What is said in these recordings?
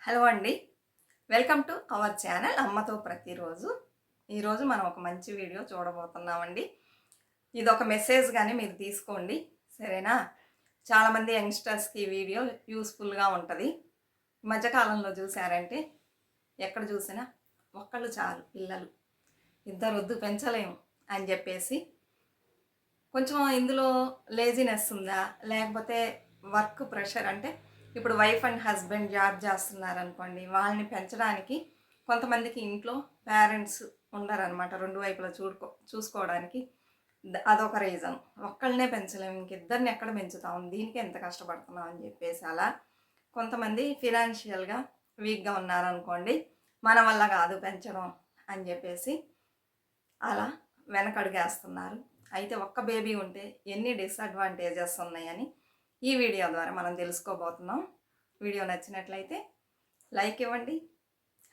Hello అండి. Welcome to our channel అమ్మతో ప్రతిరోజు. ఈరోజు మనం ఒక మంచి వీడియో చూడబోతున్నామండి. ఇదొక మెసేజ్‌గానే మీరు తీసుకోండి. సరేనా? చాలామంది యంగ్‌స్టర్స్‌కి ఈ వీడియో యూజ్‌ఫుల్‌గా ఉంటది. ఈ మధ్య కాలంలో చూసారంటే ఎక్కడ చూసినా ఒక్కళ్ళు చాలు పిల్లలు. ఇద్దరొద్దు పెంచలేము అని చెప్పేసి కొంచెం ఇందులో లేజినెస్ ఉందా? లేకపోతే వర్క్ ప్రెషర్ అంటే ఇప్పుడు వైఫ్ అండ్ హస్బెండ్ జాబ్ చేస్తున్నారనుకోండి, వాళ్ళని పెంచడానికి కొంతమందికి ఇంట్లో పేరెంట్స్ ఉండరనమాట. రెండు వైపులా చూసుకోవడానికి. అదొక రీజన్. ఒక్కళ్ళనే పెంచలేము. ఇంకిద్దరిని ఎక్కడ పెంచుతాం? దీనికి ఎంత కష్టపడుతున్నాం అని చెప్పేసి అలా. కొంతమంది ఫినాన్షియల్‌గా వీక్‌గా ఉన్నారనుకోండి, మన వల్ల కాదు పెంచడం అని చెప్పేసి అలా వెనకడుగేస్తున్నారు. అయితే ఒక్క బేబీ ఉంటే ఎన్ని డిసడ్వాంటేజెస్ ఉన్నాయని ఈ వీడియో ద్వారా మనం తెలుసుకోబోతున్నాం. వీడియో నచ్చినట్లయితే లైక్ ఇవ్వండి,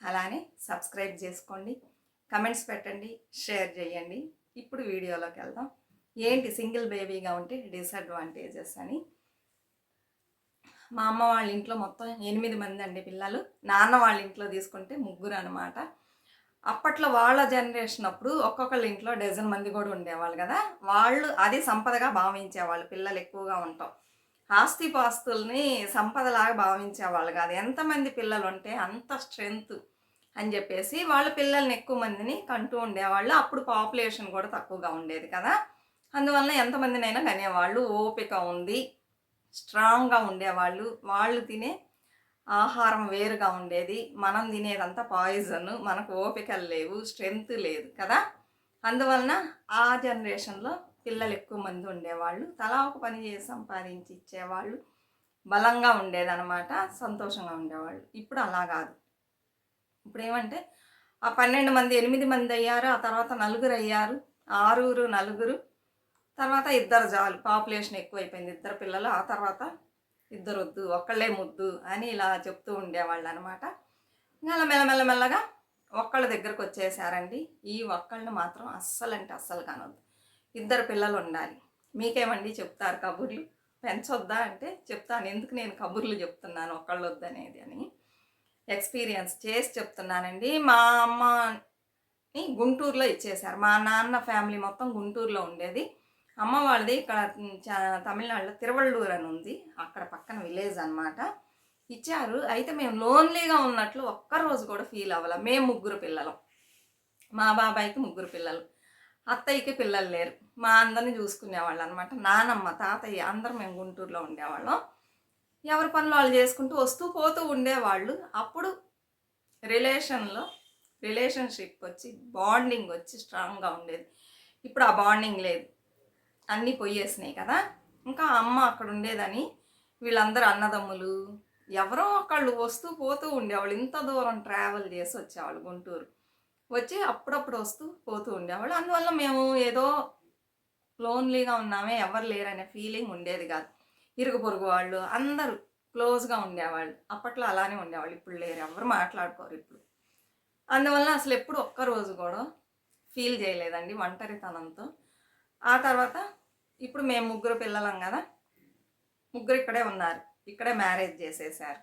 అలానే సబ్స్క్రైబ్ చేసుకోండి, కమెంట్స్ పెట్టండి, షేర్ చేయండి. ఇప్పుడు వీడియోలోకి వెళ్దాం. ఏంటి సింగిల్ బేబీగా ఉంటే డిసడ్వాంటేజెస్ అని. మా అమ్మ వాళ్ళ ఇంట్లో మొత్తం 8 మంది అండి పిల్లలు. నాన్న వాళ్ళ ఇంట్లో తీసుకుంటే ముగ్గురు అనమాట. అప్పట్లో వాళ్ళ జనరేషన్ అప్పుడు ఒక్కొక్కళ్ళ ఇంట్లో డజన్ మంది కూడా ఉండేవాళ్ళు కదా. వాళ్ళు అది సంపదగా భావించేవాళ్ళు, పిల్లలు ఎక్కువగా ఉంటాం. ఆస్తిపాస్తుల్ని సంపదలాగా భావించేవాళ్ళు కాదు. ఎంతమంది పిల్లలు ఉంటే అంత స్ట్రెంగ్త్ అని చెప్పేసి వాళ్ళ పిల్లల్ని ఎక్కువ మందిని కంటూ ఉండేవాళ్ళు. అప్పుడు పాపులేషన్ కూడా తక్కువగా ఉండేది కదా. అందువల్ల ఎంతమందినైనా కనేవాళ్ళు. ఓపిక ఉంది, స్ట్రాంగ్గా ఉండేవాళ్ళు. వాళ్ళు తినే ఆహారం వేరుగా ఉండేది. మనం తినేదంతా పాయిజన్. మనకు ఓపికలు లేవు, స్ట్రెంగ్త్ లేదు కదా. అందువలన ఆ జనరేషన్లో పిల్లలు ఎక్కువ మంది ఉండేవాళ్ళు. తలా ఒక పని చేసి సంపాదించి ఇచ్చేవాళ్ళు. బలంగా ఉండేదన్నమాట, సంతోషంగా ఉండేవాళ్ళు. ఇప్పుడు అలా కాదు. ఇప్పుడు ఏమంటే ఆ 12 మంది 8 మంది అయ్యారు. ఆ తర్వాత నలుగురు అయ్యారు. ఆరుగురు నలుగురు, తర్వాత ఇద్దరు చాలు. పాపులేషన్ ఎక్కువైపోయింది. ఇద్దరు పిల్లలు, ఆ తర్వాత ఇద్దరొద్దు, ఒక్కళ్ళే ముద్దు అని ఇలా చెప్తూ ఉండేవాళ్ళు అనమాట. అలా మెల్లమెల్లగా ఒక్కళ్ళ దగ్గరకు వచ్చేసారండి. ఈ ఒక్కళ్ళని మాత్రం అస్సలు అంటే అస్సలు కానొద్దు. ఇద్దరు పిల్లలు ఉండాలి. మీకేమండి చెప్తారు కబుర్లు? పెంచొద్దా అంటే చెప్తాను. ఎందుకు నేను కబుర్లు చెప్తున్నాను ఒక్కళ్ళు వద్దనేది అని ఎక్స్పీరియన్స్ చేసి చెప్తున్నానండి. మా అమ్మని గుంటూరులో ఇచ్చేశారు. మా నాన్న ఫ్యామిలీ మొత్తం గుంటూరులో ఉండేది. అమ్మ వాళ్ళది ఇక్కడ తమిళనాడులో తిరువళ్ళూరు అని ఉంది. అక్కడ పక్కన విలేజ్ అనమాట. ఇచ్చారు. అయితే మేము లోన్లీగా ఉన్నట్లు ఒక్కరోజు కూడా ఫీల్ అవ్వలే. మేము ముగ్గురు పిల్లలం. మా బాబాయికి ముగ్గురు పిల్లలు, అత్తయ్యకి పిల్లలు లేరు. మా అందరిని చూసుకునేవాళ్ళు అనమాట. నానమ్మ, తాతయ్య అందరం మేము గుంటూరులో ఉండేవాళ్ళం. ఎవరి పనులు వాళ్ళు చేసుకుంటూ వస్తూ పోతూ ఉండేవాళ్ళు. అప్పుడు రిలేషన్షిప్ వచ్చి బాండింగ్ వచ్చి స్ట్రాంగ్గా ఉండేది. ఇప్పుడు ఆ బాండింగ్ లేదు, అన్నీ పొయ్యేసినాయి కదా. ఇంకా అమ్మ అక్కడ ఉండేదని వీళ్ళందరూ అన్నదమ్ములు ఎవరో ఒకళ్ళు వస్తూ పోతూ ఉండేవాళ్ళు. ఇంత దూరం ట్రావెల్ చేసి వచ్చేవాళ్ళు గుంటూరు. వచ్చి అప్పుడప్పుడు వస్తూ పోతూ ఉండేవాళ్ళు. అందువల్ల మేము ఏదో లోన్లీగా ఉన్నామే, ఎవరు లేరనే ఫీలింగ్ ఉండేది కాదు. ఇరుగు పొరుగు వాళ్ళు అందరూ క్లోజ్గా ఉండేవాళ్ళు. అప్పట్లో అలానే ఉండేవాళ్ళు. ఇప్పుడు లేరు, ఎవరు మాట్లాడుకోరు ఇప్పుడు. అందువల్ల అసలు ఎప్పుడు ఒక్కరోజు కూడా ఫీల్ చేయలేదండి ఒంటరితనంతో. ఆ తర్వాత ఇప్పుడు మేము ముగ్గురు పిల్లలం కదా, ముగ్గురు ఇక్కడే ఉన్నారు. ఇక్కడే మ్యారేజ్ చేసేసారు.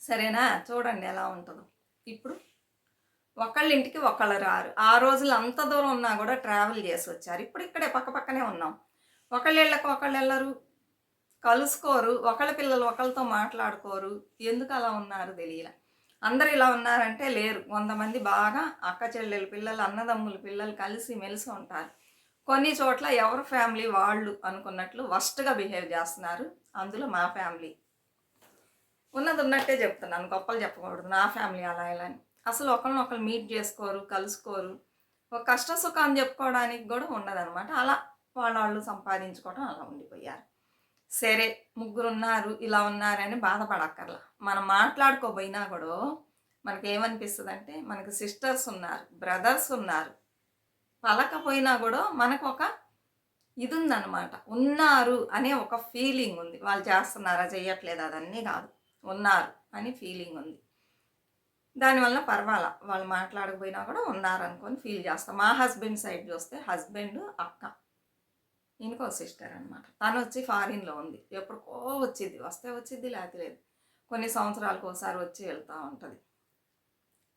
సరేనా? చూడండి ఎలా ఉంటుందో. ఇప్పుడు ఒకళ్ళ ఇంటికి ఒకళ్ళు రారు. ఆ రోజులు అంత దూరం ఉన్నా కూడా ట్రావెల్ చేసి వచ్చారు. ఇప్పుడు ఇక్కడే పక్క పక్కనే ఉన్నాం. ఒకళ్ళ ఇళ్ళకి ఒకళ్ళు వెళ్ళరు, కలుసుకోరు, ఒకళ్ళ పిల్లలు ఒకళ్ళతో మాట్లాడుకోరు. ఎందుకు అలా ఉన్నారు తెలియలే. అందరు ఇలా ఉన్నారంటే లేరు. కొంతమంది బాగా అక్క చెల్లెలు పిల్లలు, అన్నదమ్ములు పిల్లలు కలిసి మెలిసి ఉంటారు. కొన్ని చోట్ల ఎవరి ఫ్యామిలీ వాళ్ళు అనుకున్నట్లు వర్స్ట్గా బిహేవ్ చేస్తున్నారు. అందులో మా ఫ్యామిలీ. ఉన్నది ఉన్నట్టే చెప్తున్నాను, గొప్పలు చెప్పకూడదు. నా ఫ్యామిలీ అలా ఇలా అని. అసలు ఒకరినొకరు మీట్ చేసుకోరు, కలుసుకోరు. ఒక కష్ట సుఖాన్ని చెప్పుకోవడానికి కూడా ఉండదన్నమాట. అలా వాళ్ళు సంపాదించుకోవడం అలా ఉండిపోయారు. సరే, ముగ్గురు ఉన్నారు, ఇలా ఉన్నారని బాధపడక్కర్లా. మనం మాట్లాడుకోబోయినా కూడా మనకేమనిపిస్తుంది అంటే మనకు సిస్టర్స్ ఉన్నారు, బ్రదర్స్ ఉన్నారు. పలకపోయినా కూడా మనకు ఒక ఇది ఉందన్నమాట. ఉన్నారు అనే ఒక ఫీలింగ్ ఉంది. వాళ్ళు చేస్తున్నారా చెయ్యట్లేదు అదన్నీ కాదు, ఉన్నారు అని ఫీలింగ్ ఉంది. దానివల్ల పర్వాలా, వాళ్ళు మాట్లాడకపోయినా కూడా ఉన్నారనుకొని ఫీల్ చేస్తాం. మా హస్బెండ్ సైడ్ చూస్తే హస్బెండ్, అక్క, ఇంకో సిస్టర్ అనమాట. తను వచ్చి ఫారిన్లో ఉంది. ఎప్పుడుకో వచ్చింది, వస్తే వచ్చింది లేకపోతే లేదు. కొన్ని సంవత్సరాలకు ఒకసారి వచ్చి వెళ్తూ ఉంటుంది.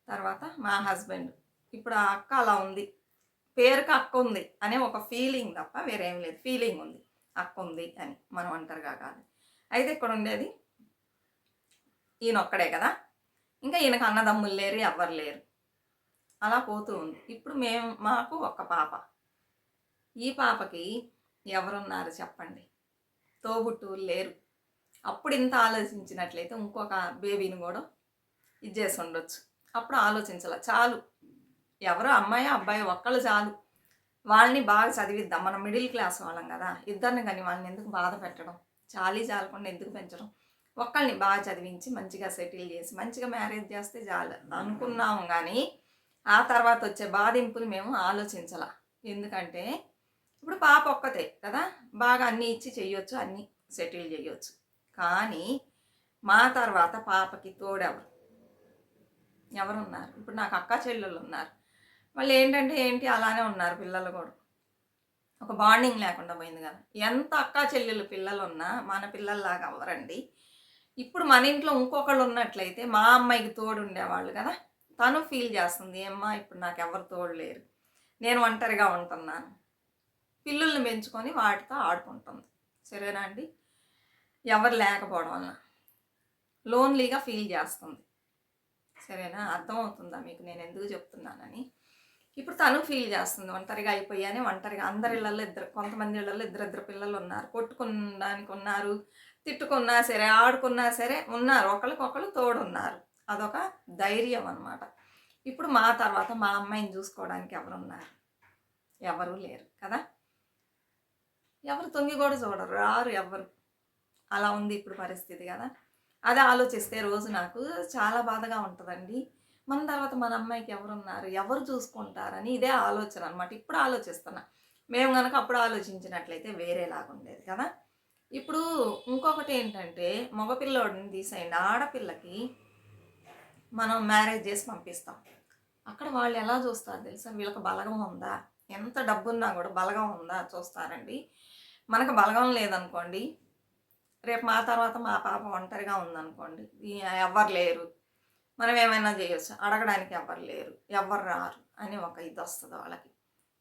తర్వాత మా హస్బెండ్. ఇప్పుడు ఆ అక్క అలా ఉంది. పేరుకి అక్క ఉంది అనే ఒక ఫీలింగ్ తప్ప వేరేం లేదు. ఫీలింగ్ ఉంది, అక్క ఉంది అని, మనం ఒంటరిగా కాదు. అయితే ఇక్కడ ఉండేది ఈయన ఒక్కడే కదా, ఇంకా ఈయనకు అన్నదమ్ములు లేరు, ఎవ్వరు లేరు. అలా పోతూ ఉంది. ఇప్పుడు మాకు ఒక పాప. ఈ పాపకి ఎవరున్నారు చెప్పండి? తోబుట్టువులు లేరు. అప్పుడు ఇంత ఆలోచించినట్లయితే ఇంకొక బేబీని కూడా ఇచ్చేసి ఉండొచ్చు. అప్పుడు ఆలోచించాల, చాలు ఎవరో అమ్మాయి అబ్బాయి ఒక్కళ్ళు చాలు, వాళ్ళని బాగా చదివిద్దాం. మనం మిడిల్ క్లాస్ వాళ్ళం కదా, ఇద్దరిని కానీ వాళ్ళని ఎందుకు బాధ పెట్టడం, చాలకుండా ఎందుకు పెంచడం, ఒక్కళ్ళని బాగా చదివించి మంచిగా సెటిల్ చేసి మంచిగా మ్యారేజ్ చేస్తే చాలు అనుకున్నాము. కానీ ఆ తర్వాత వచ్చే బాధింపులు మేము ఆలోచించాల. ఎందుకంటే ఇప్పుడు పాప ఒక్కతే కదా, బాగా అన్నీ ఇచ్చి చెయ్యొచ్చు, అన్నీ సెటిల్ చేయొచ్చు. కానీ మా తర్వాత పాపకి తోడెవరు ఎవరున్నారు? ఇప్పుడు నాకు అక్క చెల్లెళ్ళు ఉన్నారు. వాళ్ళు ఏంటి అలానే ఉన్నారు. పిల్లలు కూడా ఒక బాండింగ్ లేకుండా పోయింది కదా. ఎంత అక్క చెల్లెలు పిల్లలు ఉన్నా మన పిల్లల్లాగా అవ్వరండి. ఇప్పుడు మన ఇంట్లో ఇంకొకళ్ళు ఉన్నట్లయితే మా అమ్మాయికి తోడు ఉండేవాళ్ళు కదా, తను ఫీల్ చేస్తుంది, ఏమ్మా ఇప్పుడు నాకు ఎవరు తోడు లేరు, నేను ఒంటరిగా ఉంటున్నాను, పిల్లుల్ని పెంచుకొని వాటితో ఆడుకుంటుంది. సరేనా అండి? ఎవరు లేకపోవడం వల్ల లోన్లీగా ఫీల్ చేస్తుంది. సరేనా? అర్థమవుతుందా మీకు నేను ఎందుకు చెప్తున్నానని? ఇప్పుడు తను ఫీల్ చేస్తుంది, ఒంటరిగా అయిపోయాని. ఒంటరిగా అందరి ఇళ్ళల్లో కొంతమంది ఇళ్ళల్లో ఇద్దరు పిల్లలు ఉన్నారు, కొట్టుకోవడానికి ఉన్నారు, తిట్టుకున్నా సరే, ఆడుకున్నా సరే ఉన్నారు, ఒకరికొకరు తోడున్నారు. అదొక ధైర్యం అన్నమాట. ఇప్పుడు మా తర్వాత మా అమ్మాయిని చూసుకోవడానికి ఎవరున్నారు? ఎవరు లేరు కదా. ఎవరు తొంగి కూడా చూడరు, రారు ఎవరు. అలా ఉంది ఇప్పుడు పరిస్థితి కదా. అది ఆలోచిస్తే రోజు నాకు చాలా బాధగా ఉంటుందండి. మన తర్వాత మన అమ్మాయికి ఎవరున్నారు, ఎవరు చూసుకుంటారని ఇదే ఆలోచన అనమాట. ఇప్పుడు ఆలోచిస్తున్నా. మేము కనుక అప్పుడు ఆలోచించినట్లయితే వేరేలాగా ఉండేది కదా. ఇప్పుడు ఇంకొకటి ఏంటంటే, మగపిల్లోడిని తీసేయండి, ఆడపిల్లకి మనం మ్యారేజ్ చేసి పంపిస్తాం. అక్కడ వాళ్ళు ఎలా చూస్తారు తెలుసా? వీళ్ళకి బలగం ఉందా, ఎంత డబ్బున్నా కూడా బలగం ఉందా చూస్తారండి. మనకు బలగం లేదనుకోండి, రేపు మా తర్వాత మా పాప ఒంటరిగా ఉందనుకోండి, ఎవ్వరు లేరు, మనం ఏమైనా చేయొచ్చు, అడగడానికి ఎవ్వరు లేరు, ఎవ్వరు రారు అని ఒక ఇది వస్తుంది వాళ్ళకి.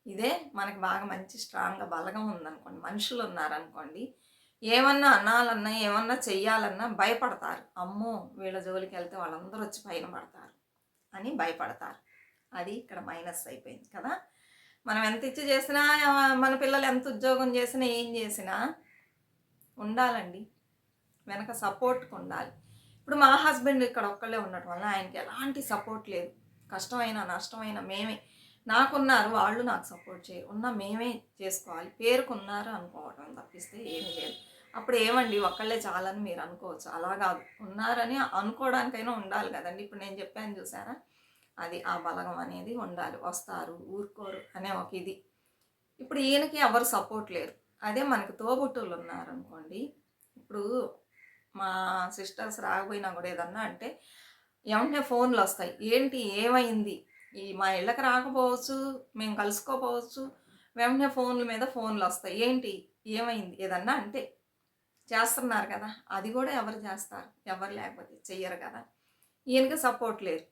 ఇదే మనకి బాగా మంచి స్ట్రాంగ్గా బలగం ఉందనుకోండి, మనుషులు ఉన్నారనుకోండి, ఏమన్నా అనాలన్నా ఏమన్నా చెయ్యాలన్నా భయపడతారు. అమ్మో వీళ్ళ జోలికి వెళ్తే వాళ్ళందరూ వచ్చి పైన పడతారు అని భయపడతారు. అది ఇక్కడ మైనస్ అయిపోయింది కదా. మనం ఎంత ఇచ్చి చేసినా, మన పిల్లలు ఎంత ఉద్యోగం చేసినా, ఏం చేసినా ఉండాలండి, వెనక సపోర్ట్కి ఉండాలి. ఇప్పుడు మా హస్బెండ్ ఇక్కడ ఒక్కళ్ళే ఉండటం వల్ల ఆయనకి ఎలాంటి సపోర్ట్ లేదు. కష్టమైనా నష్టమైనా మేమే, నాకున్నారు వాళ్ళు నాకు సపోర్ట్ చేయరు, ఉన్నా మేమే చేసుకోవాలి. పేరుకున్నారు అనుకోవటం తప్పిస్తే ఏమీ లేదు. అప్పుడు ఏమండి ఒక్కళ్ళే చాలని మీరు అనుకోవచ్చు, అలా కాదు, ఉన్నారని అనుకోవడానికైనా ఉండాలి కదండి. ఇప్పుడు నేను చెప్పాను చూసారా, అది ఆ బలగం అనేది ఉండాలి. వస్తారు, ఊరుకోరు అనే ఒక ఇది. ఇప్పుడు ఈయనకి ఎవరు సపోర్ట్ లేరు. అదే మనకి తోబుట్టువులు ఉన్నారనుకోండి, ఇప్పుడు మా సిస్టర్స్ రాకపోయినా కూడా ఏదన్నా అంటే వెంటనే ఫోన్లు వస్తాయి. ఏంటి ఏమైంది, మా ఇళ్ళకి రాకపోవచ్చు, మేము కలుసుకోపోవచ్చు, వెంటనే ఫోన్ల మీద ఫోన్లు వస్తాయి. ఏంటి ఏమైంది ఏదన్నా అంటే చేస్తున్నారు కదా. అది కూడా ఎవరు చేస్తారు? ఎవరు లేకపోతే చెయ్యరు కదా. ఈయనకి సపోర్ట్ లేరు.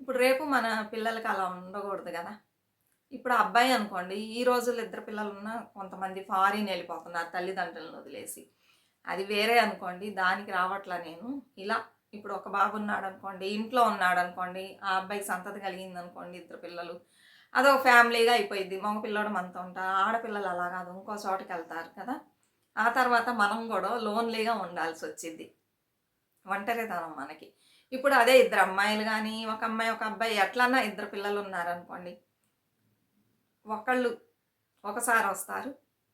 ఇప్పుడు రేపు మన పిల్లలకి అలా ఉండకూడదు కదా. ఇప్పుడు అబ్బాయి అనుకోండి, ఈ రోజుల్లో ఇద్దరు పిల్లలు ఉన్న కొంతమంది ఫారిన్ వెళ్ళిపోతున్నారు తల్లిదండ్రులను వదిలేసి, అది వేరే అనుకోండి, దానికి రావట్లా నేను. ఇలా ఇప్పుడు ఒక బాబు ఉన్నాడు అనుకోండి, ఇంట్లో ఉన్నాడు అనుకోండి, ఆ అబ్బాయికి సంతతి కలిగింది అనుకోండి, ఇద్దరు పిల్లలు, అదొక ఫ్యామిలీగా అయిపోయింది. మగ పిల్లడు మనతో ఉంటారు, ఆడపిల్లలు అలా కాదు, ఇంకో చోటుకి వెళ్తారు కదా. ఆ తర్వాత మనం కూడా లోన్లీగా ఉండాల్సి వచ్చింది, ఒంటరితనం మనకి. ఇప్పుడు అదే ఇద్దరు అమ్మాయిలు కానీ, ఒక అమ్మాయి ఒక అబ్బాయి, ఎట్లన్నా ఇద్దరు పిల్లలు ఉన్నారనుకోండి, ఒకళ్ళు ఒకసారి వస్తారు,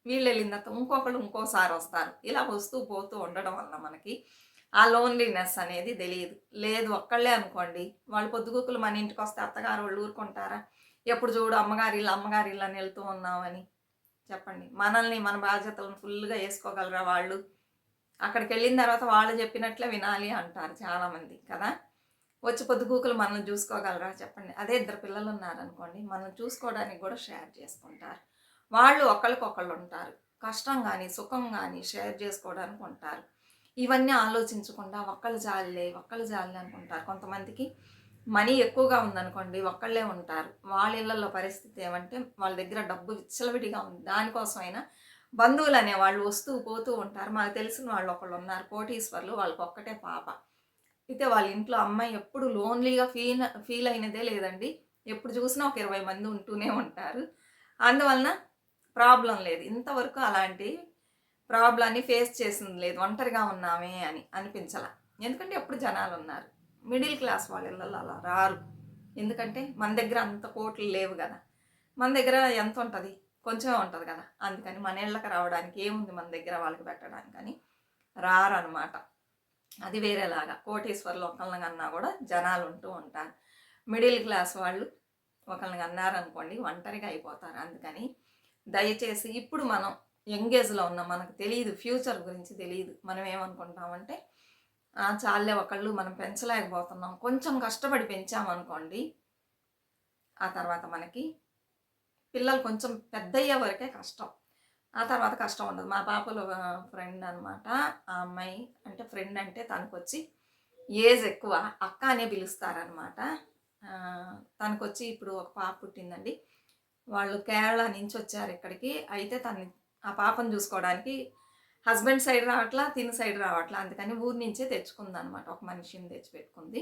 వీళ్ళు వెళ్ళిన తర్వాత ఇంకొకళ్ళు ఇంకోసారి వస్తారు. ఇలా వస్తూ పోతూ ఉండడం వల్ల మనకి ఆ లోన్లీనెస్ అనేది తెలియదు. లేదు ఒక్కళ్ళే అనుకోండి, వాళ్ళు పొద్దుగుకులు మన ఇంటికి వస్తే అత్తగారు వాళ్ళు ఊరుకుంటారా? ఎప్పుడు చూడు అమ్మగారి ఇల్లు అని వెళ్తూ ఉన్నామని చెప్పండి. మనల్ని మన బాధ్యతలను ఫుల్గా వేసుకోగలరా వాళ్ళు? అక్కడికి వెళ్ళిన తర్వాత వాళ్ళు చెప్పినట్లే వినాలి అంటారు చాలామంది కదా. వచ్చి పొద్దుగూకులు మనల్ని చూసుకోగలరా చెప్పండి. అదే ఇద్దరు పిల్లలు ఉన్నారనుకోండి, మనం చూసుకోవడానికి కూడా షేర్ చేసుకుంటారు. వాళ్ళు ఒకళ్ళకొకళ్ళు ఉంటారు, కష్టం కానీ సుఖం కానీ షేర్ చేసుకోవడానికి ఉంటారు. ఇవన్నీ ఆలోచించకుండా ఒక్కళ్ళు జాలిలే అనుకుంటారు. కొంతమందికి మనీ ఎక్కువగా ఉందనుకోండి, ఒక్కళ్ళే ఉంటారు. వాళ్ళ ఇళ్లల్లో పరిస్థితి ఏమంటే వాళ్ళ దగ్గర డబ్బు విచ్చలవిడిగా ఉంది. దానికోసమైనా బంధువులు అనేవాళ్ళు వస్తూ పోతూ ఉంటారు. మాకు తెలిసిన వాళ్ళు ఒకళ్ళు ఉన్నారు, కోటీశ్వర్లు. వాళ్ళకి ఒక్కటే పాప. అయితే వాళ్ళ ఇంట్లో అమ్మాయి ఎప్పుడు లోన్లీగా ఫీల్ అయినదే లేదండి. ఎప్పుడు చూసినా ఒక 20 మంది ఉంటూనే ఉంటారు. అందువలన ప్రాబ్లమ్ లేదు. ఇంతవరకు అలాంటి ప్రాబ్లమ్‌ని ఫేస్ చేసింది లేదు. ఒంటరిగా ఉన్నామే అని అనిపించలా. ఎందుకంటే ఎప్పుడు జనాలున్నారు. మిడిల్ క్లాస్ వాళ్ళ ఇళ్ళల్లో అలా రారు. ఎందుకంటే మన దగ్గర అంత కోట్లు లేవు గదా! మన దగ్గర ఎంతుంటది? కొంచెమే ఉంటది కదా! అందుకని మన ఇళ్ళకి రావడానికి ఏముంది మన దగ్గర వాళ్ళకి పెట్టడానికని రారనమాట. అది వేరేలాగా. కోటీశ్వరులు ఒకళ్ళని కన్నా కూడా జనాలు ఉంటూ ఉంటారు. మిడిల్ క్లాస్ వాళ్ళు ఒకళ్ళని కన్నారనుకోండి ఒంటరిగా అయిపోతారు. అందుకని దయచేసి ఇప్పుడు మనం యంగ్ ఏజ్‌లో ఉన్నాం. మనకు తెలీదు, ఫ్యూచర్ గురించి తెలీదు. మనం ఏమనుకుంటామంటే చాలులే ఒకళ్ళు మనం పెంచలేకపోతున్నాం. కొంచెం కష్టపడి పెంచామనుకోండి, ఆ తర్వాత మనకి పిల్లలు కొంచెం పెద్దయ్యే వరకే కష్టం. ఆ తర్వాత కష్టం ఉండదు. మా పాపలో ఫ్రెండ్ అనమాట. ఆ అమ్మాయి అంటే ఫ్రెండ్ అంటే తనకొచ్చి ఏజ్ ఎక్కువ. అక్క అనే పిలుస్తారనమాట. తనకొచ్చి ఇప్పుడు ఒక పాప పుట్టిందండి. వాళ్ళు కేరళ నుంచి వచ్చారు ఇక్కడికి. అయితే ఆ పాపను చూసుకోవడానికి హస్బెండ్ సైడ్ రావట్లా, తిన సైడ్ రావట్లా. అందుకని ఊరు నుంచే తెచ్చుకుందనమాట. ఒక మనిషిని తెచ్చిపెట్టుకుంది.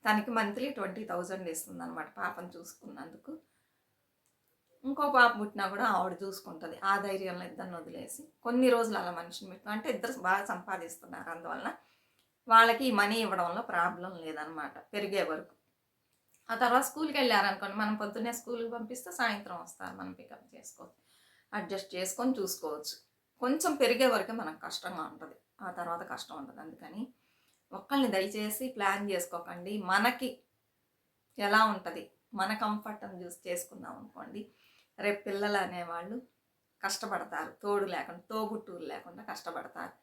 తనకి మంత్లీ 20,000 ఇస్తుందనమాట పాపను చూసుకున్నందుకు. ఇంకో పాప పుట్టినా కూడా ఆవిడ చూసుకుంటుంది. ఆ ధైర్యంలో ఇద్దరిని వదిలేసి కొన్ని రోజులు అలా మనిషిని పెట్టుకుని అంటే ఇద్దరు బాగా సంపాదిస్తున్నారు. అందువలన వాళ్ళకి ఈ మనీ ఇవ్వడంలో ప్రాబ్లం లేదనమాట పెరిగే వరకు. ఆ తర్వాత స్కూల్కి వెళ్ళారనుకోండి, మనం పొద్దున్నే స్కూల్కి పంపిస్తే సాయంత్రం వస్తారు. మనం పికప్ చేసుకోవచ్చు, అడ్జస్ట్ చేసుకొని చూసుకోవచ్చు. కొంచెం పెరిగే వరకే మనకు కష్టంగా ఉంటుంది. ఆ తర్వాత కష్టం ఉంటుంది. అందుకని ఒక్కళ్ళని దయచేసి ప్లాన్ చేసుకోకండి. మనకి ఎలా ఉంటుంది, మన కంఫర్ట్ని చూసి చేసుకుందాం అనుకోండి, రేపు పిల్లలు అనేవాళ్ళు కష్టపడతారు. తోబుట్టువులు లేకుండా కష్టపడతారు.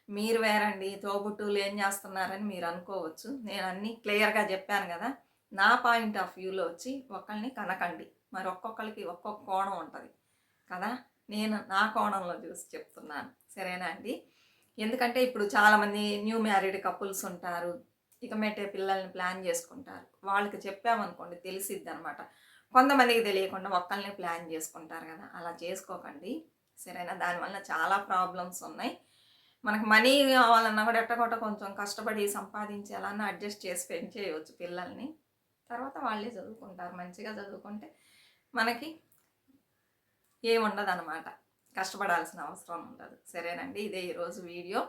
మీరు వేరండి, తోబుట్టువులు ఏం చేస్తున్నారని మీరు అనుకోవచ్చు. నేను అన్నీ క్లియర్గా చెప్పాను కదా. నా పాయింట్ ఆఫ్ వ్యూలో వచ్చి ఒకళ్ళని కనకండి. మరి ఒక్కొక్కరికి ఒక్కొక్క కోణం ఉంటుంది కదా. నేను నా కోణంలో చూసి చెప్తున్నాను, సరేనా అండి. ఎందుకంటే ఇప్పుడు చాలామంది న్యూ మ్యారీడ్ కపుల్స్ ఉంటారు. ఇక మెట్టే పిల్లల్ని ప్లాన్ చేసుకుంటారు. వాళ్ళకి చెప్పామనుకోండి తెలిసిద్ది అనమాట. కొంతమందికి తెలియకుండా ఒక్కళ్ళని ప్లాన్ చేసుకుంటారు కదా. అలా చేసుకోకండి, సరేనా. దానివల్ల చాలా ప్రాబ్లమ్స్ ఉన్నాయి. మనకు మనీ కావాలన్నా కూడా ఎట్టగొట్ట కొంచెం కష్టపడి సంపాదించేలాన్నా అడ్జస్ట్ చేసి పెంచేయవచ్చు పిల్లల్ని. తర్వాత వాళ్ళే చదువుకుంటారు. మంచిగా చదువుకుంటే మనకి ఏముండదు అనమాట, కష్టపడాల్సిన అవసరం ఉండదు, సరేనండి. ఇదే ఈరోజు వీడియో.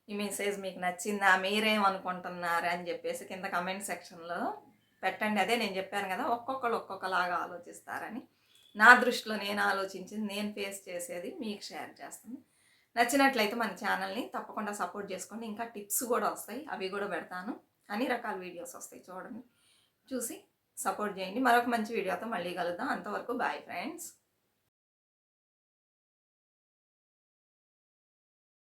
ఈ మెసేజ్ మీకు నచ్చిందా, మీరేమనుకుంటున్నారు అని చెప్పేసి కింద కమెంట్ సెక్షన్లో పెట్టండి. అదే నేను చెప్పాను కదా, ఒక్కొక్కరు ఒక్కొక్కలాగా ఆలోచిస్తారని. నా దృష్టిలో నేను ఆలోచించింది, నేను ఫేస్ చేసేది మీకు షేర్ చేస్తాను. నచ్చినట్లయితే మన ఛానల్ని తప్పకుండా సపోర్ట్ చేసుకోండి. ఇంకా టిప్స్ కూడా వస్తాయి, అవి కూడా పెడతాను. అన్ని రకాల వీడియోస్ వస్తాయి, చూడండి, చూసి సపోర్ట్ చేయండి. మరొక మంచి వీడియోతో మళ్ళీ కలుద్దాం. అంతవరకు బాయ్ ఫ్రెండ్స్.